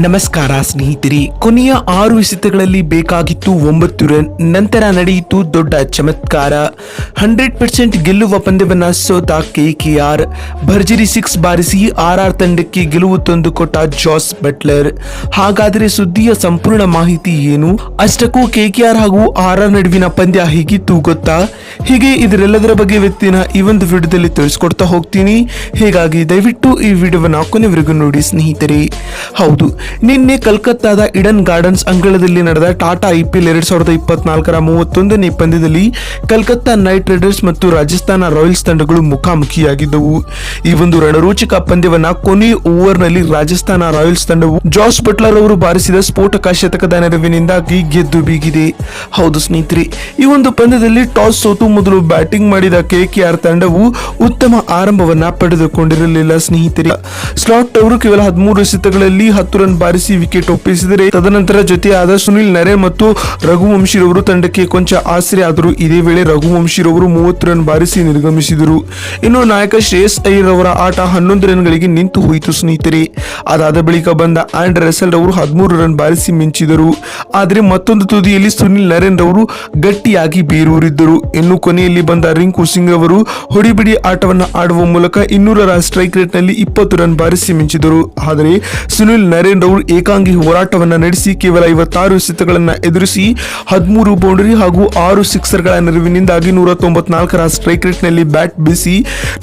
ನಮಸ್ಕಾರ ಸ್ನೇಹಿತರೆ. ಕೊನೆಯ 6 ಎಸೆತಗಳಲ್ಲಿ ಬೇಕಾಗಿತ್ತು 9 ರನ್. ನಂತರ ನಡೆಯಿತು ದೊಡ್ಡ ಚಮತ್ಕಾರ. 100% ಗೆಲ್ಲುವ ಪಂದ್ಯವನ್ನ ಸೋತ KKR. ಭರ್ಜರಿ 6 ಬಾರಿಸಿ RR ತಂಡಕ್ಕೆ ಗೆಲುವು ತಂದುಕೊಟ್ಟ ಜಾಸ್ ಬಟ್ಲರ್. ಹಾಗಾದರೆ ಸುದ್ದಿಯ ಸಂಪೂರ್ಣ ಮಾಹಿತಿ ಏನು? ಅಷ್ಟಕ್ಕೂ KKR ಹಾಗೂ RR ನಡುವಿನ ಪಂದ್ಯ ಹೇಗಿತ್ತು ಗೊತ್ತಾ? ಹೀಗೆ ಇದರೆಲ್ಲದರ ಬಗ್ಗೆ ವ್ಯಕ್ತಿನ ಈ ಒಂದು ವಿಡಿಯೋದಲ್ಲಿ ತಿಳಿಸ್ಕೊಡ್ತಾ ಹೋಗ್ತೀನಿ. ಹೀಗಾಗಿ ದಯವಿಟ್ಟು ಈ ವಿಡಿಯೋವನ್ನ ಕೊನೆವರೆಗೂ ನೋಡಿ ಸ್ನೇಹಿತರೆ. ಹೌದು, ನಿನ್ನೆ ಕಲ್ಕತ್ತಾದ ಈಡನ್ ಗಾರ್ಡನ್ಸ್ ಅಂಗಳದಲ್ಲಿ ನಡೆದ ಟಾಟಾ IPL 2024ರ 31ನೇ ಪಂದ್ಯದಲ್ಲಿ ಕಲ್ಕತ್ತಾ ನೈಟ್ ರೈಡರ್ಸ್ ಮತ್ತು ರಾಜಸ್ಥಾನ ರಾಯಲ್ಸ್ ತಂಡಗಳು ಮುಖಾಮುಖಿಯಾಗಿದ್ದವು. ಈ ಒಂದು ರಣರೋಚಕ ಪಂದ್ಯವನ್ನ ಕೊನೆಯ ಓವರ್ನಲ್ಲಿ ರಾಜಸ್ಥಾನ ರಾಯಲ್ಸ್ ತಂಡವು ಜಾಸ್ ಬಟ್ಲರ್ ಅವರು ಬಾರಿಸಿದ ಸ್ಫೋಟಕ ಶತಕದ ನೆರವಿನಿಂದಾಗಿ ಗೆದ್ದು ಬೀಗಿದೆ. ಹೌದು ಸ್ನೇಹಿತರೆ, ಈ ಒಂದು ಪಂದ್ಯದಲ್ಲಿ ಟಾಸ್ ಸೋತು ಮೊದಲು ಬ್ಯಾಟಿಂಗ್ ಮಾಡಿದ KKR ತಂಡವು ಉತ್ತಮ ಆರಂಭವನ್ನ ಪಡೆದುಕೊಂಡಿರಲಿಲ್ಲ ಸ್ನೇಹಿತರೆ. ಸ್ಲಾಟ್ ಅವರು ಕೇವಲ 13 ಎಸೆತಗಳಲ್ಲಿ 10 ರನ್ ಬಾರಿಸಿ ವಿಕೆಟ್ ಒಪ್ಪಿಸಿದರೆ, ತದನಂತರ ಜೊತೆಯಾದ ಸುನಿಲ್ ನರೇನ್ ಮತ್ತು ರಘುವಂಶಿರವರು ತಂಡಕ್ಕೆ ಕೊಂಚ ಆಸರೆ ಆದರು. ಇದೇ ವೇಳೆ ರಘುವಂಶಿರವರು 30 ರನ್ ಬಾರಿಸಿ ನಿರ್ಗಮಿಸಿದರು. ಇನ್ನು ನಾಯಕ ಶ್ರೇಯಸ್ ಅಯ್ಯರ್ ಅವರ ಆಟ 11 ರನ್ಗಳಿಗೆ ನಿಂತು ಹೋಯಿತು ಸ್ನೇಹಿತರೆ. ಅದಾದ ಬಳಿಕ ಬಂದ ಆಂಡ್ರೆ ರಸೆಲ್ ಅವರು 13 ರನ್ ಬಾರಿಸಿ ಮಿಂಚಿದರು. ಆದರೆ ಮತ್ತೊಂದು ತುದಿಯಲ್ಲಿ ಸುನಿಲ್ ನರೇನ್ ಅವರು ಗಟ್ಟಿಯಾಗಿ ಬೇರೂರಿದ್ದರು. ಇನ್ನು ಕೊನೆಯಲ್ಲಿ ಬಂದ ರಿಂಕು ಸಿಂಗ್ ಅವರು ಹೊಡಿಬಿಡಿ ಆಟವನ್ನು ಆಡುವ ಮೂಲಕ 200ರ ಸ್ಟ್ರೈಕ್ ರೇಟ್ ನಲ್ಲಿ 20 ರನ್ ಬಾರಿಸಿ ಮಿಂಚಿದರು. ಆದರೆ ಸುನಿಲ್ ನರೇನ್ ಅವರು ಏಕಾಂಗಿ ಹೋರಾಟವನ್ನ ನಡೆಸಿ ಕೇವಲ 56 ಎಸೆತಗಳನ್ನು ಎದುರಿಸಿ 13 ಬೌಂಡರಿ ಹಾಗೂ 6 ಸಿಕ್ಸರ್ಗಳ ನೆರವಿನಿಂದಾಗಿ 194ರ ಸ್ಟ್ರೈಕ್ ರೇಟ್ ನಲ್ಲಿ ಬ್ಯಾಟ್ ಬೀಸಿ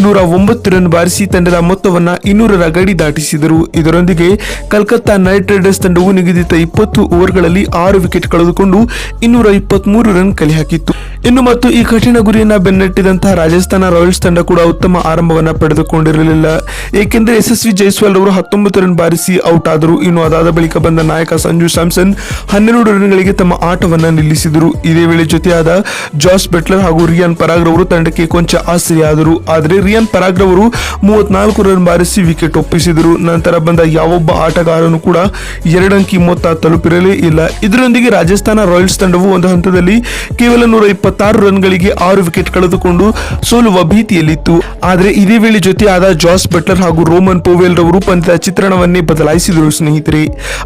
109 ರನ್ ಬಾರಿಸಿ ತಂಡದ ಮೊತ್ತವನ್ನ 200ರ ಗಡಿ ದಾಟಿಸಿದರು. ಇದರೊಂದಿಗೆ ಕಲ್ಕತ್ತಾ ನೈಟ್ ರೈಡರ್ಸ್ ತಂಡವು ನಿಗದಿತ 20 ಓವರ್ಗಳಲ್ಲಿ 6 ವಿಕೆಟ್ ಕಳೆದುಕೊಂಡು 223 ರನ್ ಕಲೆ ಹಾಕಿತ್ತು. ಇನ್ನು ಮತ್ತು ಈ ಕಠಿಣ ಗುರಿಯನ್ನ ಬೆನ್ನಟ್ಟಿದಂತಹ ರಾಜಸ್ಥಾನ ರಾಯಲ್ಸ್ ತಂಡ ಕೂಡ ಉತ್ತಮ ಆರಂಭವನ್ನ ಪಡೆದುಕೊಂಡಿರಲಿಲ್ಲ. ಏಕೆಂದರೆ ಯಶಸ್ವಿ ಜೈಸ್ವಾಲ್ ಅವರು 19 ರನ್ ಬಾರಿಸಿ ಔಟ್ ಆದರು. ಇನ್ನು ಅದಾದ ಬಳಿಕ ಬಂದ ನಾಯಕ ಸಂಜು ಸ್ಯಾಮ್ಸನ್ 12 ರನ್ಗಳಿಗೆ ತಮ್ಮ ಆಟವನ್ನ ನಿಲ್ಲಿಸಿದರು. ಇದೇ ವೇಳೆ ಜೊತೆಯಾದ ಜಾಸ್ ಬಟ್ಲರ್ ಹಾಗೂ ರಿಯಾನ್ ಪರಾಗ್ ರವರು ತಂಡಕ್ಕೆ ಕೊಂಚ ಆಸರೆಯಾದರು. ಆದರೆ ರಿಯಾನ್ ಪರಾಗ್ ರವರು 34 ರನ್ ಬಾರಿಸಿ ವಿಕೆಟ್ ಒಪ್ಪಿಸಿದರು. ನಂತರ ಬಂದ ಯಾವೊಬ್ಬ ಆಟಗಾರನು ಕೂಡ 2 ಅಂಕಿ ಮೊತ್ತ ತಲುಪಿರಲೇ ಇಲ್ಲ. ಇದರೊಂದಿಗೆ ರಾಜಸ್ಥಾನ ರಾಯಲ್ಸ್ ತಂಡವು ಒಂದು ಹಂತದಲ್ಲಿ ಕೇವಲ 126 ರನ್ಗಳಿಗೆ 6 ವಿಕೆಟ್ ಕಳೆದುಕೊಂಡು ಸೋಲುವ ಭೀತಿಯಲ್ಲಿತ್ತು. ಆದರೆ ಇದೇ ವೇಳೆ ಜೊತೆಯಾದ ಜಾಸ್ ಬಟ್ಲರ್ ಹಾಗೂ ರೋಮನ್ ಪೋವೆಲ್ ರವರು ಪಂದ್ಯದ ಚಿತ್ರಣವನ್ನೇ ಬದಲಾಯಿಸಿದರು ಸ್ನೇಹಿತರೆ.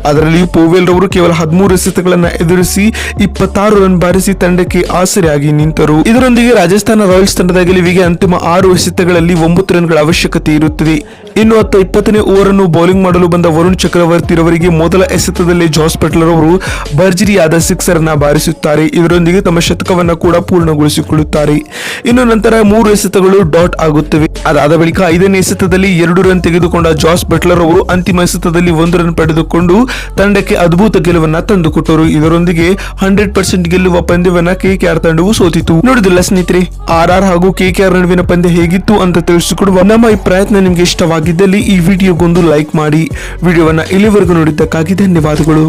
ಅದರಲ್ಲಿ ಪೋವೆಲ್ ರವರು ಕೇವಲ 13 ಎಸೆತಗಳನ್ನು ಎದುರಿಸಿ 26 ರನ್ ಬಾರಿಸಿ ತಂಡಕ್ಕೆ ಆಸರೆಯಾಗಿ ನಿಂತರು. ಇದರೊಂದಿಗೆ ರಾಜಸ್ಥಾನ ರಾಯಲ್ಸ್ ತಂಡದ ಗೆಲುವಿಗೆ ಅಂತಿಮ 6 ಎಸೆತಗಳಲ್ಲಿ 9 ರನ್ಗಳ ಅವಶ್ಯಕತೆ ಇರುತ್ತದೆ. ಇನ್ನು 20ನೇ ಓವರ್ ಅನ್ನು ಬೌಲಿಂಗ್ ಮಾಡಲು ಬಂದ ವರುಣ್ ಚಕ್ರವರ್ತಿ ರವರಿಗೆ ಮೊದಲ ಎಸೆತದಲ್ಲಿ ಜಾಸ್ ಬಟ್ಲರ್ ಅವರು ಭರ್ಜರಿಯಾದ ಸಿಕ್ಸರ್ ಅನ್ನ ಬಾರಿಸುತ್ತಾರೆ. ಇದರೊಂದಿಗೆ ತಮ್ಮ ಶತಕವನ್ನ ಕೂಡ ಪೂರ್ಣಗೊಳಿಸಿಕೊಳ್ಳುತ್ತಾರೆ. ಇನ್ನು ನಂತರ 3 ಎಸೆತಗಳು ಡಾಟ್ ಆಗುತ್ತವೆ. ಅದಾದ ಬಳಿಕ 5ನೇ ಎಸೆತದಲ್ಲಿ 2 ರನ್ ತೆಗೆದುಕೊಂಡ ಜಾಸ್ ಬಟ್ಲರ್ ಅವರು ಅಂತಿಮ ಎಸೆತದಲ್ಲಿ 1 ರನ್ ಪಡೆದುಕೊಂಡು ತಂಡಕ್ಕೆ ಅದ್ಭುತ ಗೆಲುವನ್ನ ತಂದುಕೊಟ್ಟರು. ಇದರೊಂದಿಗೆ 100% ಗೆಲ್ಲುವ ಪಂದ್ಯವನ್ನ KKR ತಂಡವು ಸೋತಿತು. ನೋಡಿದಿಲ್ಲ ಸ್ನೇಹಿತರೆ, RR ಹಾಗೂ KKR ನಡುವಿನ ಪಂದ್ಯ ಹೇಗಿತ್ತು ಅಂತ ತಿಳಿಸಿಕೊಡುವ ನಮ್ಮ ಈ ಪ್ರಯತ್ನ ನಿಮ್ಗೆ ಇಷ್ಟವಾಗಿದ್ದಲ್ಲಿ ಈ ವಿಡಿಯೋಗೊಂದು ಲೈಕ್ ಮಾಡಿ. ವಿಡಿಯೋವನ್ನ ಇಲ್ಲಿವರೆಗೂ ನೋಡಿದ್ದಕ್ಕಾಗಿ ಧನ್ಯವಾದಗಳು.